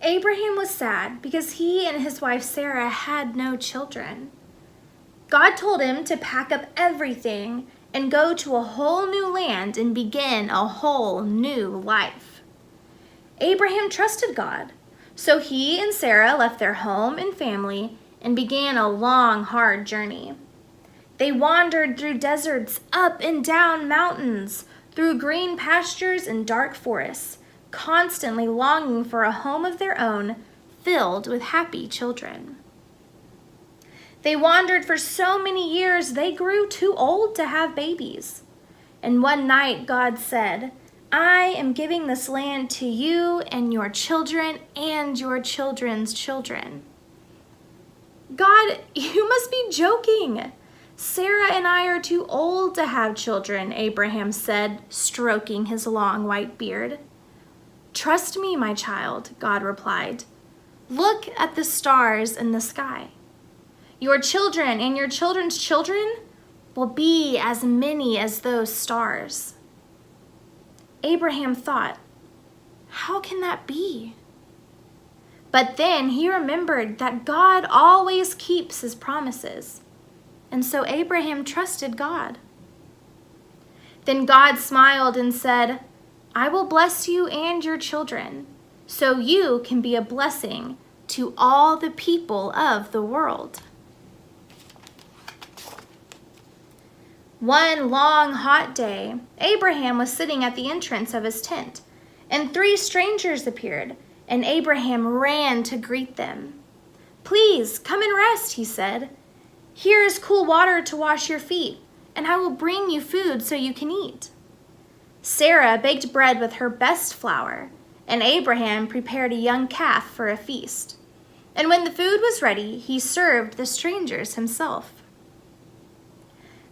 Abraham was sad because he and his wife Sarah had no children. God told him to pack up everything and go to a whole new land and begin a whole new life. Abraham trusted God, so he and Sarah left their home and family and began a long, hard journey. They wandered through deserts, up and down mountains, through green pastures and dark forests, constantly longing for a home of their own filled with happy children. They wandered for so many years they grew too old to have babies. And one night God said, "I am giving this land to you and your children and your children's children." God, you must be joking. Sarah and I are too old to have children, Abraham said, stroking his long white beard. "Trust me, my child," God replied. "Look at the stars in the sky. Your children and your children's children will be as many as those stars." Abraham thought, how can that be? But then he remembered that God always keeps his promises, and so Abraham trusted God. Then God smiled and said, "I will bless you and your children, so you can be a blessing to all the people of the world." One long, hot day, Abraham was sitting at the entrance of his tent, and 3 strangers appeared, and Abraham ran to greet them. "Please, come and rest," he said. "Here is cool water to wash your feet, and I will bring you food so you can eat." Sarah baked bread with her best flour, and Abraham prepared a young calf for a feast. And when the food was ready, he served the strangers himself.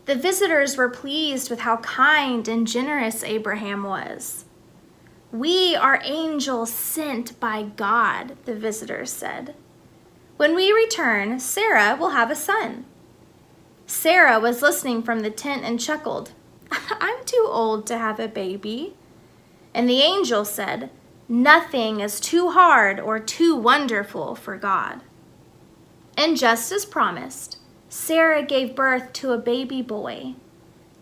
The visitors were pleased with how kind and generous Abraham was. "We are angels sent by God," the visitors said. "When we return, Sarah will have a son." Sarah was listening from the tent and chuckled, "I'm too old to have a baby." And the angel said, "Nothing is too hard or too wonderful for God." And just as promised, Sarah gave birth to a baby boy.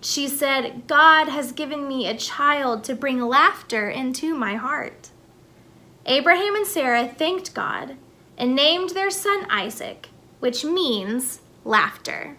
She said, "God has given me a child to bring laughter into my heart." Abraham and Sarah thanked God and named their son Isaac, which means laughter.